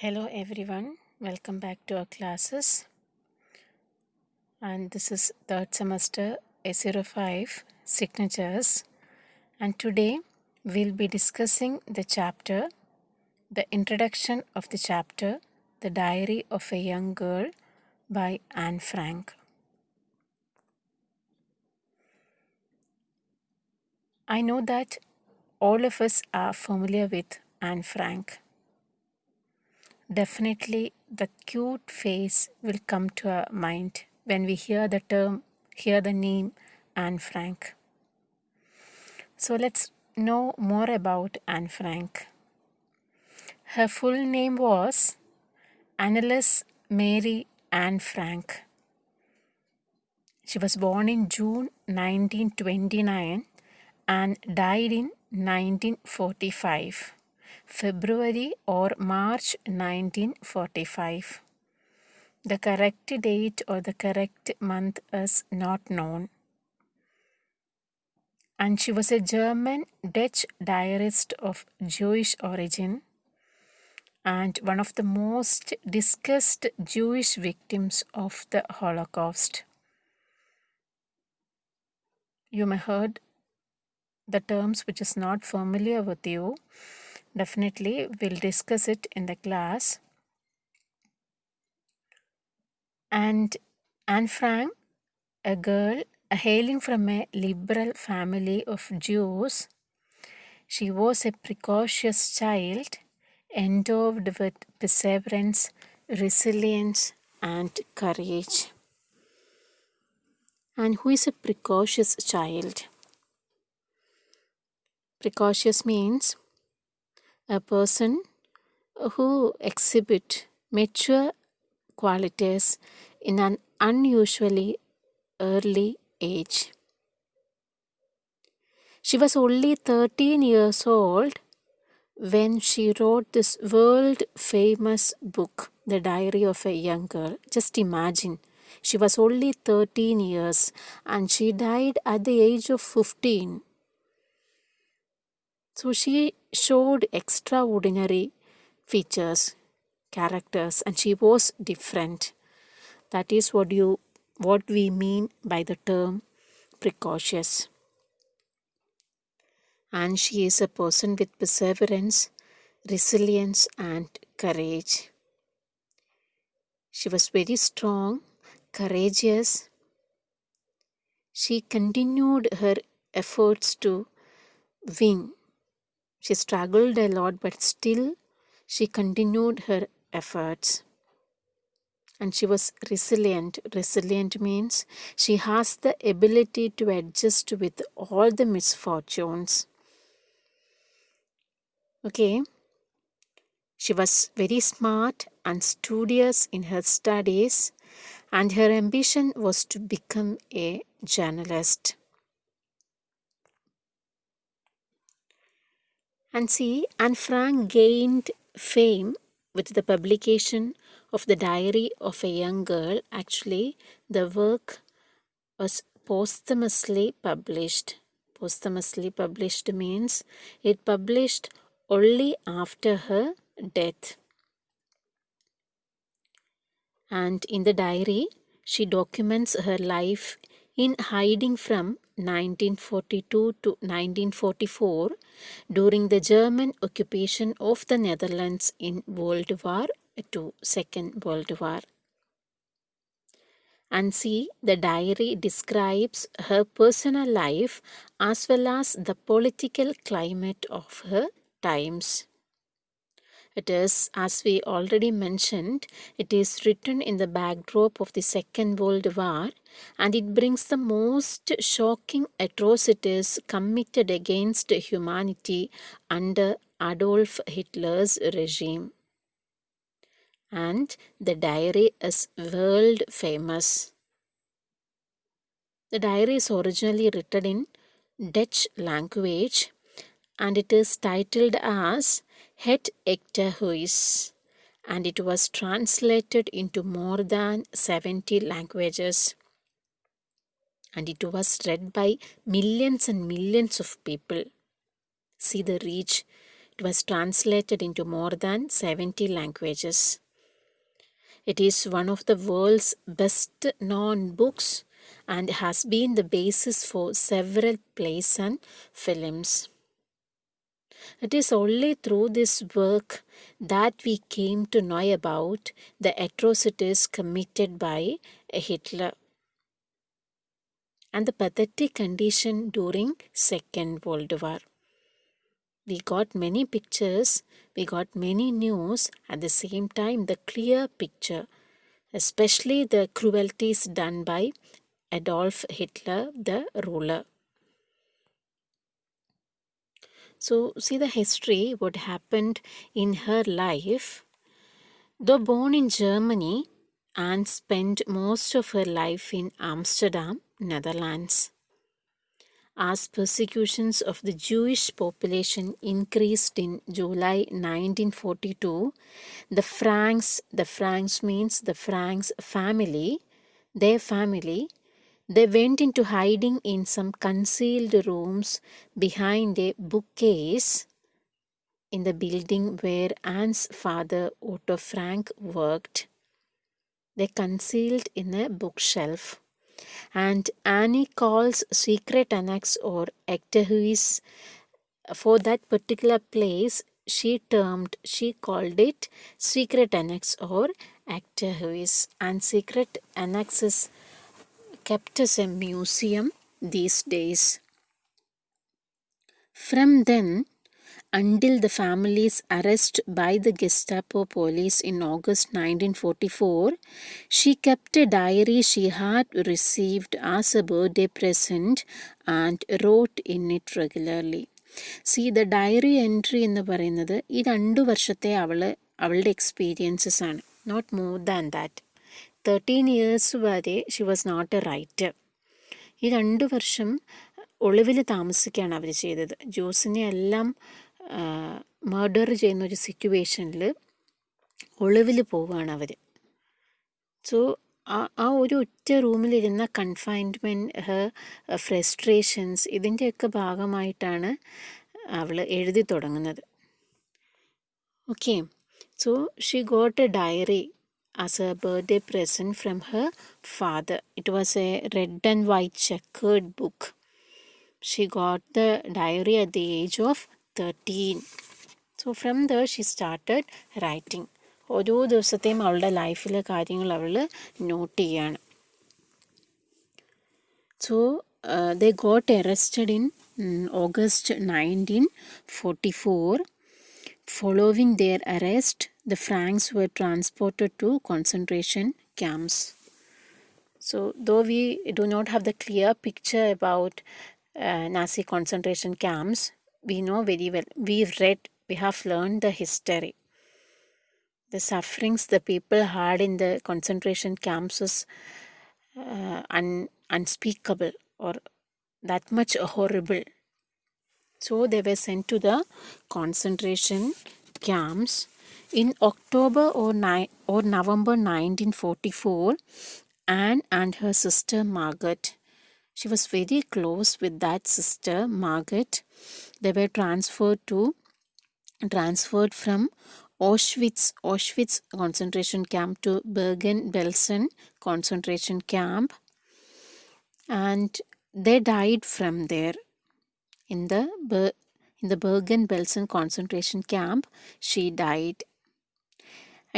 Hello everyone, welcome back to our classes. And this is third semester A05 signatures. And today we'll be discussing the chapter, the introduction of the chapter, The Diary of a Young Girl by Anne Frank. I know that all of us are familiar with Anne Frank. Definitely the cute face will come to our mind when we hear the name Anne Frank. So let's know more about Anne Frank. Her full name was Anneliese Mary Anne Frank. She was born in June 1929 and died in 1945. February or March 1945. The correct date or the correct month is not known. And she was a German-Dutch diarist of Jewish origin and one of the most discussed Jewish victims of the Holocaust. You may heard the terms which is not familiar with you. Definitely we'll discuss it in the class. And Anne Frank, a girl hailing from a liberal family of Jews, she was a precocious child endowed with perseverance, resilience, and courage. And who is a precocious child? Precocious means a person who exhibit mature qualities in an unusually early age. She was only 13 years old when she wrote this world famous book, The Diary of a Young Girl. Just imagine, she was only 13 years and she died at the age of 15. So she showed extraordinary features, characters, and she was different. That is what we mean by the term precocious. And she is a person with perseverance, resilience, and courage. She was very strong, courageous. She continued her efforts to win. She struggled a lot, but still she continued her efforts. And she was resilient. Resilient means she has the ability to adjust with all the misfortunes. Okay. She was very smart and studious in her studies, and her ambition was to become a journalist. And see, Anne Frank gained fame with the publication of The Diary of a Young Girl. Actually, the work was posthumously published. Posthumously published means it published only after her death. And in the diary, she documents her life in hiding from 1942 to 1944 during the German occupation of the Netherlands in World War II, Second World War. And see, the diary describes her personal life as well as the political climate of her times. It is, as we already mentioned, it is written in the backdrop of the Second World War, and it brings the most shocking atrocities committed against humanity under Adolf Hitler's regime. And the diary is world famous. The diary is originally written in Dutch language and it is titled as Het Echterhuis, and it was translated into more than 70 languages. And it was read by millions and millions of people. See the reach. It was translated into more than 70 languages. It is one of the world's best known books and has been the basis for several plays and films. It is only through this work that we came to know about the atrocities committed by Hitler and the pathetic condition during Second World War. We got many pictures, we got many news, at the same time the clear picture, especially the cruelties done by Adolf Hitler, the ruler. So see the history, what happened in her life. Though born in Germany, Anne spent most of her life in Amsterdam, Netherlands. As persecutions of the Jewish population increased in July 1942, the Franks means the Franks family, their family, they went into hiding in some concealed rooms behind a bookcase in the building where Anne's father, Otto Frank, worked. They concealed in a bookshelf. And Annie calls secret annex or ectahuis for that particular place. She called it secret annex or ectahuis. And secret annex is kept as a museum these days. From then, until the family's arrest by the Gestapo police in August 1944, she kept a diary she had received as a birthday present and wrote in it regularly. See, the diary entry എന്ന് പറയുന്നത് ഈ 2 വർഷത്തെ അവളുടെ experiences ആണ്, not more than that. 13 years വരെ she was not a writer. ഈ 2 വർഷം ഒളിവിൽ താമസിക്കുകയാണ് അവർ ചെയ്തത്. ജോസിനെ എല്ലാം മർഡർ ചെയ്യുന്ന ഒരു സിറ്റുവേഷനിൽ ഒളിവിൽ പോവുകയാണ് അവർ. സോ ആ ഒരു ഒറ്റ റൂമിലിരുന്ന കൺഫൈൻമെൻറ്റ്, ഫ്രസ്ട്രേഷൻസ്, ഇതിൻ്റെയൊക്കെ ഭാഗമായിട്ടാണ് അവൾ എഴുതി തുടങ്ങുന്നത്. Okay, so she got a diary as a birthday present from her father. It was a red and white checkered book. She got the diary at the age of 13. So from there she started writing. ഓരോ ദിവസത്തെയും അവളുടെ ലൈഫിലെ കാര്യങ്ങൾ അവൾ not ചെയ്യാണ്. So they got arrested in August 1944. Following their arrest, the Franks were transported to concentration camps. So though we do not have the clear picture about Nazi concentration camps, we know very well, we have learned the history. The sufferings the people had in the concentration camps is unspeakable or that much horrible. So they were sent to the concentration camps. In October or November 1944, Anne and her sister Margaret, she was very close with that sister Margaret, they were transferred from Auschwitz concentration camp to Bergen-Belsen concentration camp, and they died from there. In the Bergen-Belsen concentration camp, she died.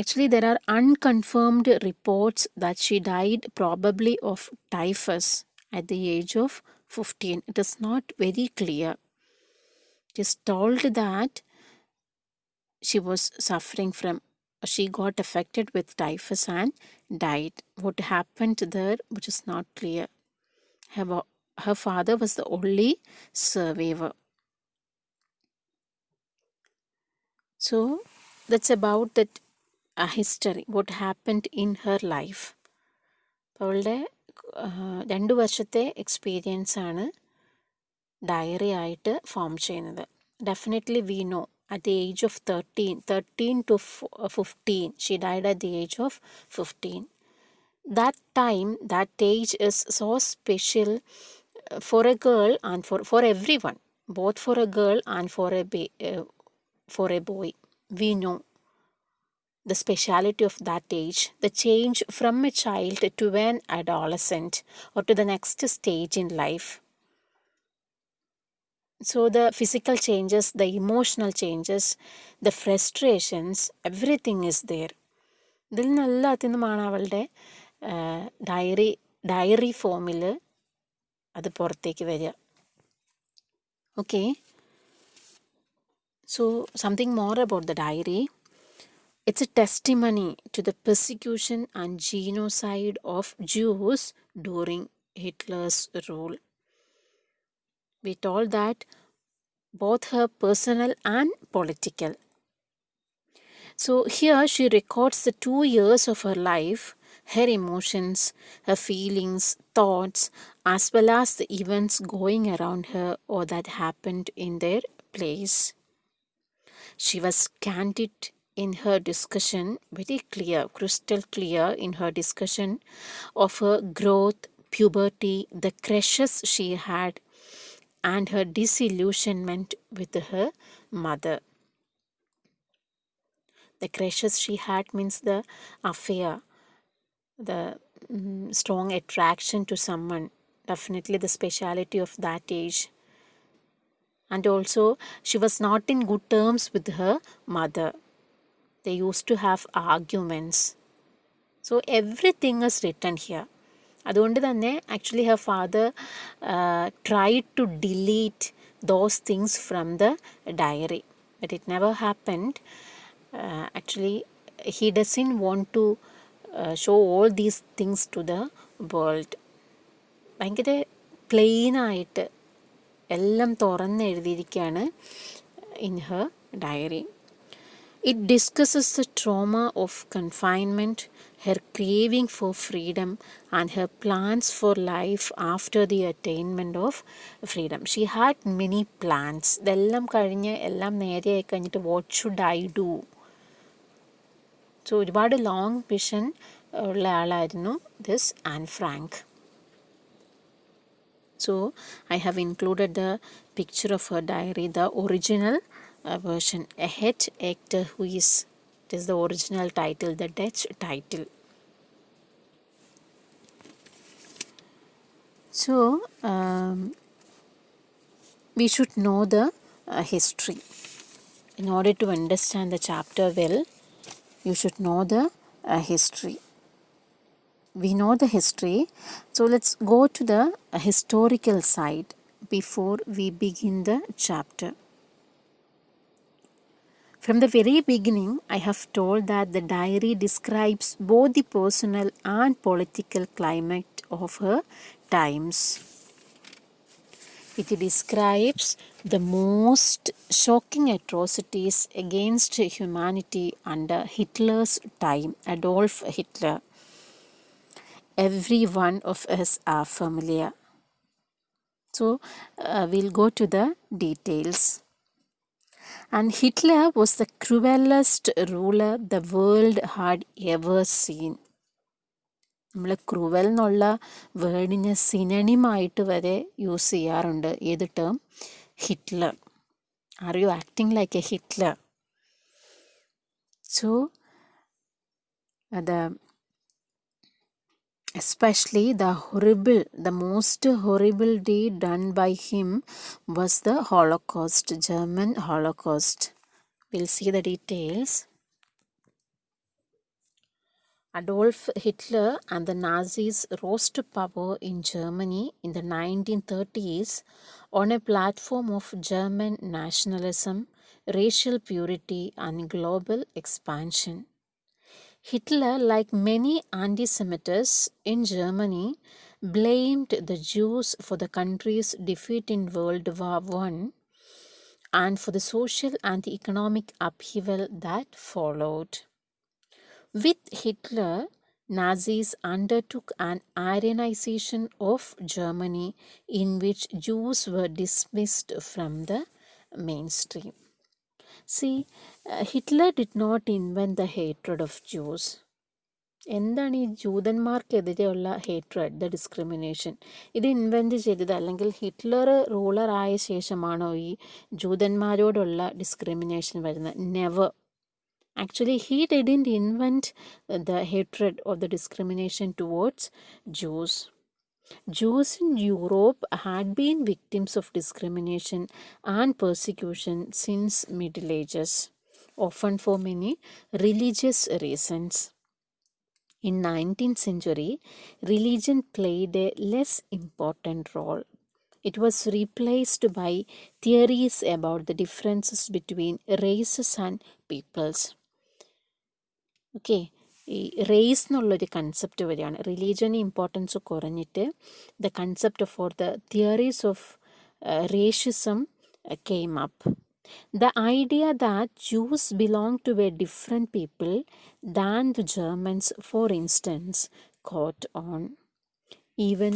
Actually, there are unconfirmed reports that she died probably of typhus at the age of 15. It is not very clear. It is told that she was suffering from, she got affected with typhus and died. What happened there, which is not clear. Her father was the only survivor. So that's about that history, what happened in her life. അവളുടെ 2 വർഷത്തെ experience ആണ് diary ആയിട്ട് form ചെയ്യുന്നത്. Definitely we know at the age of 13 to 15, she died at the age of 15. That time, that age is so special for a girl and for everyone, both for a girl and for a for a boy. We know the speciality of that age, the change from a child to an adolescent or to the next stage in life. So the physical changes, the emotional changes, the frustrations, everything is there. ഇതിൽ നിന്നെല്ലാത്തിനുമാണ് അവളുടെ diary ഫോമിൽ അത് പുറത്തേക്ക് വരിക. Okay, so something more about the diary. It's a testimony to the persecution and genocide of Jews during Hitler's rule. We told that both her personal and political. So here she records the 2 years of her life, her emotions, her feelings, thoughts, as well as the events going around her or that happened in their place. She was candid in her discussion, very clear, crystal clear in her discussion of her growth, puberty, the crushes she had, and her disillusionment with her mother. The crushes she had means the affair, the strong attraction to someone, definitely the speciality of that age. And also, she was not in good terms with her mother. They used to have arguments. So everything is written here. അതുകൊണ്ട് തന്നെ actually her father tried to delete those things from the diary, but it never happened. Actually, he doesn't want to show all these things to the world. ഭയങ്കര പ്ലെയിനായിട്ട് എല്ലാം തുറന്ന് എഴുതിയിരിക്കുകയാണ് in her diary. It discusses the trauma of confinement, her craving for freedom, and her plans for life after the attainment of freedom. She had many plans. ഇതെല്ലാം കഴിഞ്ഞ് എല്ലാം നേരെയായി കഴിഞ്ഞിട്ട് what should I do? So ഒരുപാട് long vision ഉള്ള ആളായിരുന്നു this an Frank. So I have included the picture of her diary, the original version. A het actor who is, it is the original title, the Dutch title. So we should know the history. In order to understand the chapter well, you should know the history. We know the history, so let's go to the historical side before we begin the chapter. From the very beginning, I have told that the diary describes both the personal and political climate of her times. It describes the most shocking atrocities against humanity under Hitler's time, Adolf Hitler. Every one of us are familiar. So we'll go to the details. And Hitler was the cruelest ruler the world had ever seen. നമ്മൾ cruel എന്നുള്ള വേർഡിന് സിനണിമായിട്ട് വരെ use ചെയ്യാറുണ്ട്. ഏത് term? Hitler. Are you acting like A Hitler? So especially the most horrible deed done by him was the Holocaust, German Holocaust. We'll see the details. Adolf Hitler and the Nazis rose to power in Germany in the 1930s on a platform of German nationalism, racial purity, and global expansion. Hitler, like many anti-Semites in Germany, blamed the Jews for the country's defeat in World War I and for the social and the economic upheaval that followed. With Hitler, Nazis undertook an Aryanization of Germany in which Jews were dismissed from the mainstream. See, Hitler did not invent the hatred of Jews. എന്താണ് ഈ ജൂതന്മാർക്കെതിരെയുള്ള hatred, the discrimination? ഇത് invent ചെയ്തത് അല്ലെങ്കിൽ Hitler റൂളറായ ശേഷമാണോ ഈ ജൂതന്മാരോടുള്ള discrimination വരുന്നത്? Never. Actually, he didn't invent the hatred or the discrimination towards Jews. Jews in Europe had been victims of discrimination and persecution since Middle Ages, often for many religious reasons. In 19th century, religion played a less important role. It was replaced by theories about the differences between races and peoples. Okay, ഈ race എന്നുള്ളൊരു concept വരികയാണ്. റിലീജിയന് importance കുറഞ്ഞിട്ട് the concept for the theories of racism came up. The idea that Jews belong to a different people than the Germans, for instance, caught on. Even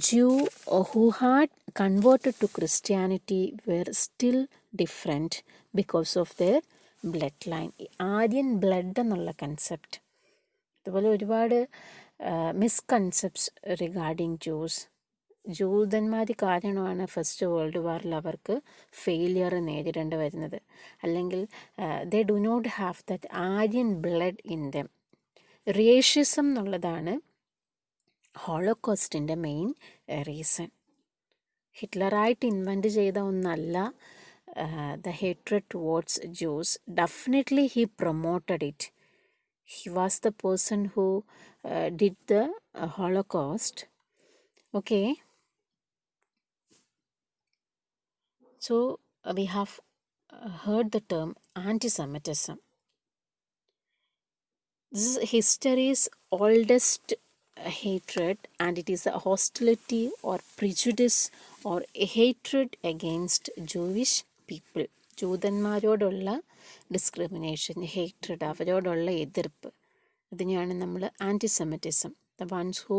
Jews who had converted to Christianity were still different because of their bloodline. Aryan blood എന്നുള്ള concept, അതുപോലെ ഒരുപാട് മിസ്കൺസെപ്റ്റ്സ് regarding juice. ജൂതന്മാർ കാരണമാണ് first world വാറിൽ അവർക്ക് failure നേരിടേണ്ടി വരുന്നത്. അല്ലെങ്കിൽ they do not have that Aryan blood in them. Racism എന്നുള്ളതാണ് ഹോളോകോസ്റ്റിൻ്റെ മെയിൻ റീസൺ. ഹിറ്റ്ലറായിട്ട് ഇൻവെൻറ്റ് ചെയ്ത ഒന്നല്ല the hatred towards Jews. Definitely he promoted it. He was the person who did the Holocaust. Okay. So we have heard the term anti-Semitism. This is history's oldest hatred, and it is a hostility or prejudice or a hatred against Jewish people. ജൂതന്മാരോടുള്ള discrimination, hatred, അവരോടുള്ള എതിർപ്പ്, അതിനെയാണ് നമ്മൾ antisemitism. The ones who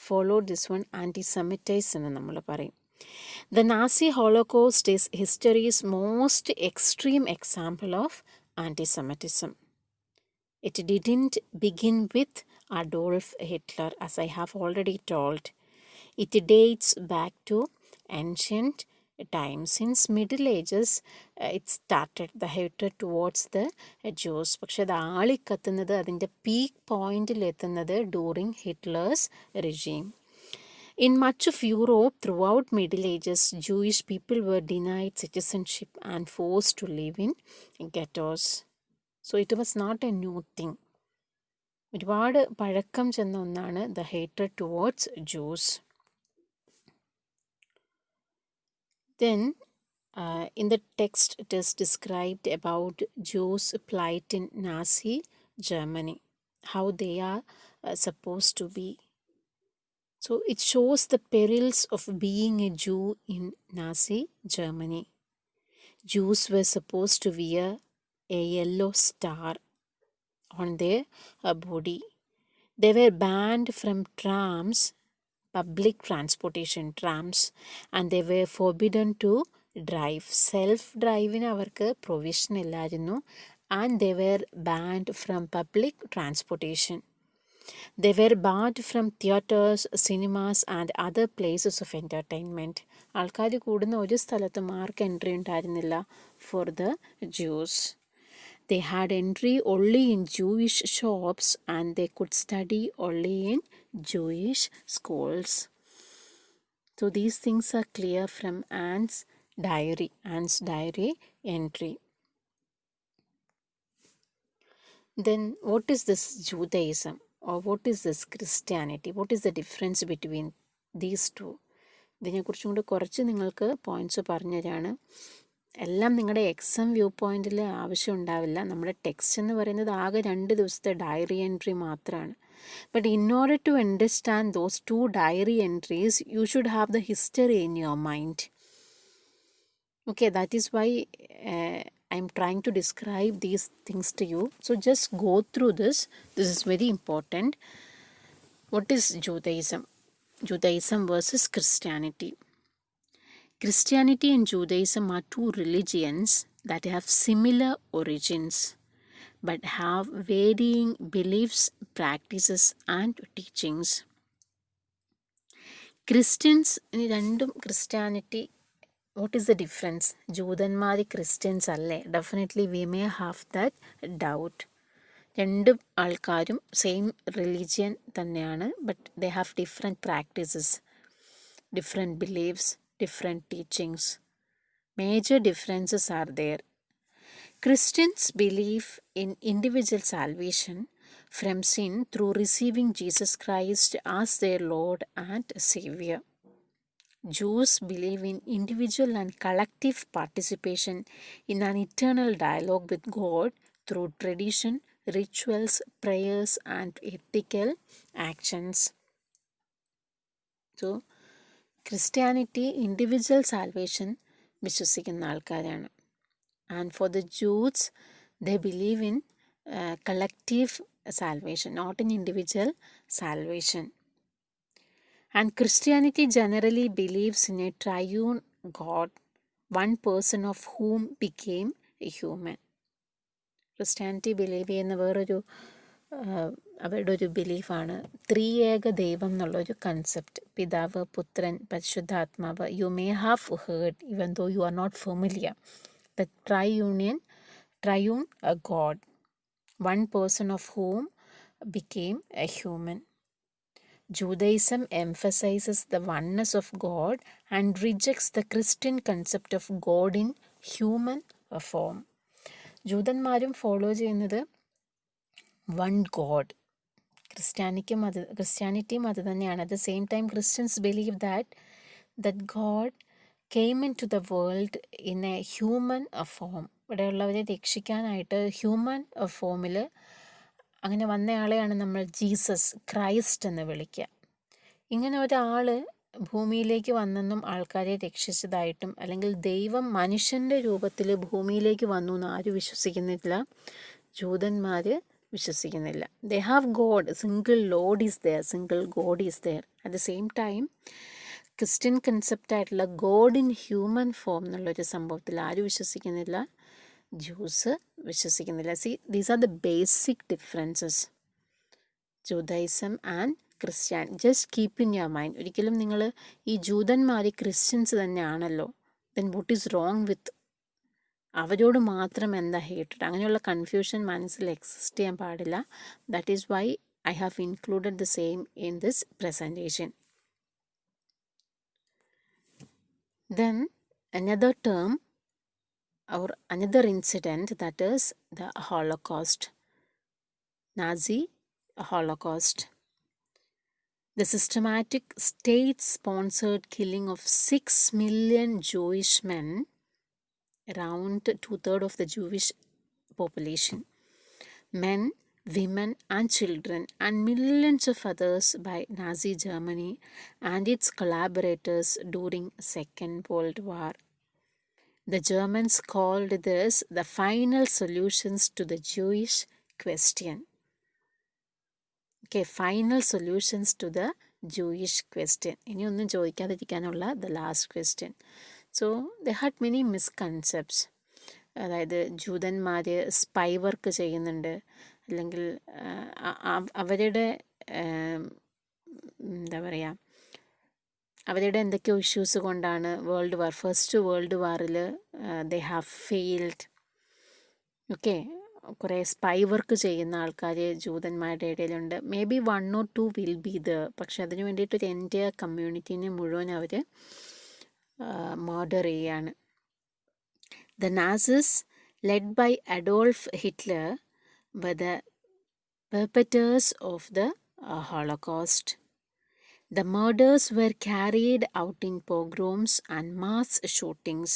followed this one antisemites എന്ന് നമ്മൾ പറയും. The Nazi Holocaust is history's most extreme example of antisemitism. It didn't begin with Adolf Hitler, as I have already told. It dates back to ancient times. Since Middle Ages, it started the hatred towards the Jews. പക്ഷെ അത് ആളിക്കത്തുന്നത്, അതിൻ്റെ peak പോയിന്റിലെത്തുന്നത് during Hitler's regime. In much of Europe throughout Middle Ages, Jewish people were denied citizenship and forced to live in ghettos. So it was not a new thing. ഒരുപാട് പഴക്കം ചെന്ന ഒന്നാണ് the hatred towards juice. Then in the text it is described about Jews' plight in Nazi Germany, how they are supposed to be. So it shows the perils of being a Jew in Nazi Germany. Jews were supposed to wear a yellow star on their body. They were banned from trams, public transportation trams, and they were forbidden to drive. Self-driving അവർക്ക് provision ഇല്ലായിരുന്നു, and they were banned from public transportation. They were barred from theaters, cinemas, and other places of entertainment. ആൾക്കാർ കൂടുന്ന ഒരു സ്ഥലത്തും ആർക്ക് entry ഉണ്ടായിരുന്നില്ല for the Jews. They had entry only in Jewish shops, and they could study only in Jewish schools. So these things are clear from Anne's diary entry. Then what is this Judaism, or what is this Christianity? What is the difference between these two? ഇതിനെക്കുറിച്ചും കൂടി കുറച്ച് നിങ്ങൾക്ക് points പറഞ്ഞു തരാണ്. എല്ലാം നിങ്ങളുടെ exam view പോയിന്റിൽ ആവശ്യം ഉണ്ടാവില്ല. നമ്മുടെ ടെക്സ്റ്റ് എന്ന് പറയുന്നത് ആകെ 2 ദിവസത്തെ ഡയറി എൻട്രി മാത്രമാണ്. But in order to understand those 2 diary entries you should have the history in your mind. Okay, that is why I am trying to describe these things to you. So just go through this. This is very important. What is Judaism? Judaism versus Christianity. Christianity and Judaism are 2 religions that have similar origins but have varying beliefs, practices and teachings. Christians ഇനി രണ്ടും Christianity, what is the difference? ജൂതന്മാർ Christians അല്ലേ? Definitely we may have that doubt. രണ്ട് ആൾക്കാരും same religion തന്നെയാണ്, but they have different practices, different believes, different teachings. Major differences are there. Christians believe in individual salvation from sin through receiving Jesus Christ as their Lord and Savior. Jews believe in individual and collective participation in an eternal dialogue with God through tradition, rituals, prayers, and ethical actions. So, Christianity individual salvation വിശ്വസിക്കുന്ന ആൾക്കാരാണ്. And for the Jews they believe in collective salvation, not in individual salvation. And Christianity generally believes in a triune God, one person of whom became a human. Christianity believe ചെയ്യുന്ന വേറൊരു അവരുടെ ഒരു ബിലീഫാണ് ത്രിയേക ദൈവം എന്നുള്ളൊരു concept. പിതാവ്, പുത്രൻ, പരിശുദ്ധാത്മാവ്. You may have heard, even though you are not familiar, the triune God, one person of whom became a human. Judaism emphasizes the oneness of God and rejects the Christian concept of God in human form. ജൂതന്മാരും follow ചെയ്യുന്നത് one God. ക്രിസ്ത്യാനിറ്റിയും അത് തന്നെയാണ്. At the same time Christians believe that God came in to the world in a human form. ഇവിടെയുള്ളവരെ രക്ഷിക്കാനായിട്ട് human ഫോമിൽ അങ്ങനെ വന്നയാളെയാണ് നമ്മൾ ജീസസ് ക്രൈസ്റ്റ് എന്ന് വിളിക്കുക. ഇങ്ങനെ ഒരാൾ ഭൂമിയിലേക്ക് വന്നെന്നും ആൾക്കാരെ രക്ഷിച്ചതായിട്ടും, അല്ലെങ്കിൽ ദൈവം മനുഷ്യൻ്റെ രൂപത്തിൽ ഭൂമിയിലേക്ക് വന്നു എന്ന് ആരും വിശ്വസിക്കുന്നില്ല. ജൂതന്മാർ വിശ്വസിക്കുന്നില്ല. They have God, single Lord is there, single God is there. At the same time Christian കൺസെപ്റ്റായിട്ടുള്ള ഗോഡ് ഇൻ ഹ്യൂമൻ ഫോം എന്നുള്ളൊരു സംഭവത്തിൽ ആരും വിശ്വസിക്കുന്നില്ല, ജൂസ് വിശ്വസിക്കുന്നില്ല. These are the basic differences, Judaism and Christian. Just keep in your mind. ഒരിക്കലും നിങ്ങൾ ഈ ജൂതന്മാർ ക്രിസ്ത്യൻസ് തന്നെയാണല്ലോ, then what is wrong with, അവരോട് മാത്രം എന്താ ഹേറ്റഡ്, അങ്ങനെയുള്ള കൺഫ്യൂഷൻ മനസ്സിൽ എക്സിസ്റ്റ് ചെയ്യാൻ പാടില്ല. That is why I have included the same in this presentation. Then another term or another incident, that is the Holocaust, Nazi Holocaust. The systematic state-sponsored killing of 6 million Jewish men, around 2/3 of the Jewish population, men, women and children, and millions of others by Nazi Germany and its collaborators during Second World War. The Germans called this the final solutions to the Jewish question. Okay, final solutions to the Jewish question. ഇനി ഒന്നും ചോദിക്കാതിരിക്കാനുള്ള the last question. So they had many misconceptions. അതായത് ജൂതന്മാർ spy work ചെയ്യുന്നുണ്ട്, അല്ലെങ്കിൽ അവരുടെ എന്താ പറയുക, അവരുടെ എന്തൊക്കെയോ ഇഷ്യൂസ് കൊണ്ടാണ് ഫസ്റ്റ് വേൾഡ് വാറിൽ ദേ ഹാവ് ഫെയിൽഡ്. ഓക്കെ, കുറേ സ്പൈ വർക്ക് ചെയ്യുന്ന ആൾക്കാർ ജൂതന്മാരുടെ ഇടയിലുണ്ട്. Maybe 1 or 2 will be the, പക്ഷെ അതിന് വേണ്ടിയിട്ട് ഒരു എൻ്റെ കമ്മ്യൂണിറ്റീനെ മുഴുവൻ അവർ മർഡർ ചെയ്യുകയാണ്. The Nazis, led by Adolf Hitler, were the perpetrators of the Holocaust. The murders were carried out in pogroms and mass shootings,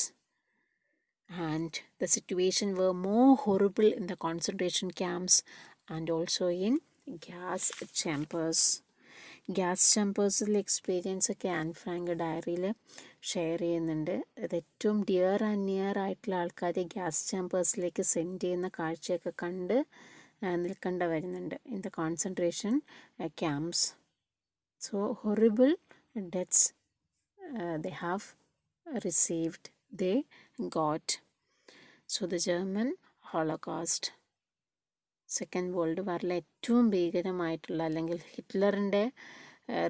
and the situation were more horrible in the concentration camps and also in gas chambers. Gas ചാമ്പേഴ്സിലെ experience ഒക്കെ Anne Frank ഡയറിയിൽ share ചെയ്യുന്നുണ്ട്. അത് ഏറ്റവും dear and near ആയിട്ടുള്ള ആൾക്കാരെ gas ചാമ്പേഴ്സിലേക്ക് send ചെയ്യുന്ന കാഴ്ചയൊക്കെ കണ്ട് നിൽക്കേണ്ട വരുന്നുണ്ട് in the concentration camps. So horrible deaths they have received, they got. So the German Holocaust. Second world വാറിലെ ഏറ്റവും ഭീകരമായിട്ടുള്ള, അല്ലെങ്കിൽ ഹിറ്റ്ലറിൻ്റെ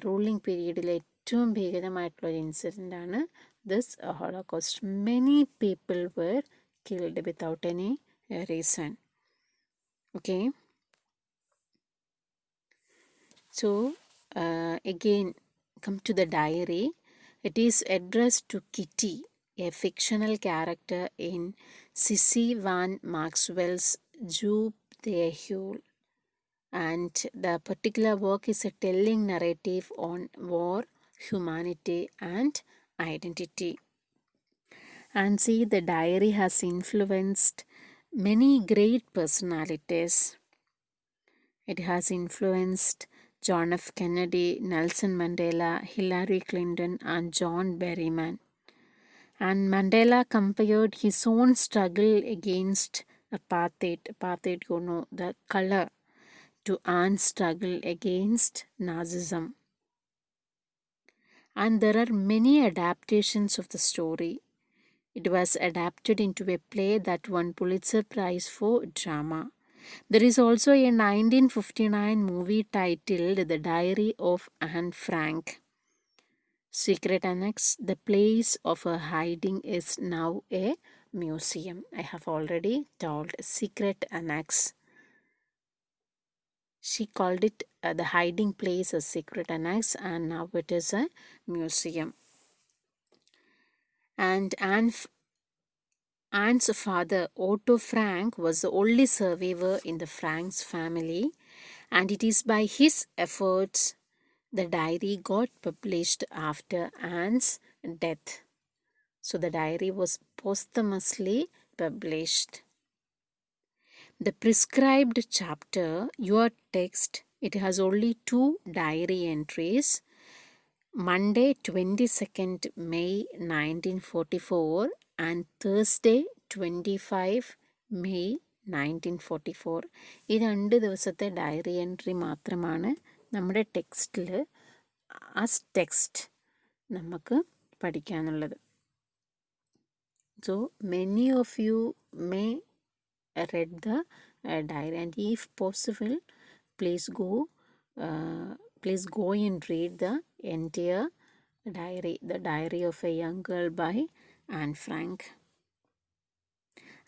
റൂളിംഗ് പീരീഡിലെ ഏറ്റവും ഭീകരമായിട്ടുള്ളൊരു ഇൻസിഡൻ്റാണ് this Holocaust. Many people were killed without any reason. Okay. So again, come to the diary. It is addressed to Kitty, a fictional character in Sissy Van Maxwell's Joop the Hule. And the particular work is a telling narrative on war, humanity, and identity. And see, the diary has influenced many great personalities. It has influenced John F. Kennedy, Nelson Mandela, Hillary Clinton, and John Berryman. And Mandela compared his own struggle against apartheid, you know, the color, to Anne's struggle against Nazism. And there are many adaptations of the story. It was adapted into a play that won Pulitzer Prize for Drama. There is also a 1959 movie titled The Diary of Anne Frank. Secret Annex, the place of her hiding, is now a museum. I have already told Secret Annex. She called it the hiding place a Secret Annex, and now it is a museum. And Anne's father, Otto Frank, was the only survivor in the Franks family, and it is by his efforts the diary got published after Anne's death. So the diary was posthumously published. The prescribed chapter, your text, it has only 2 diary entries. Monday 22nd May 1944 and Thursday 25 May 1944. ഈ 2 ദിവസത്തെ diary entry മാത്രമാണ് നമ്മുടെ ടെക്സ്റ്റിൽ as text നമുക്ക് പഠിക്കാനുള്ളത്. So many of you may read the diary, and if possible, please go and read the entire diary, The Diary of a Young Girl by Anne Frank.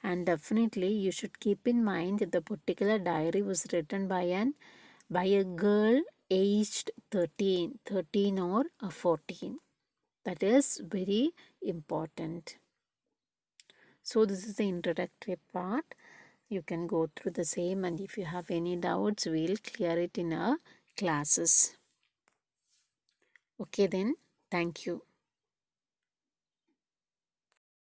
And definitely you should keep in mind that the particular diary was written by a girl aged 13 or 14. That is very important. So this is the introductory part. You can go through the same, and if you have any doubts, we'll clear it in our classes. Okay then, thank you.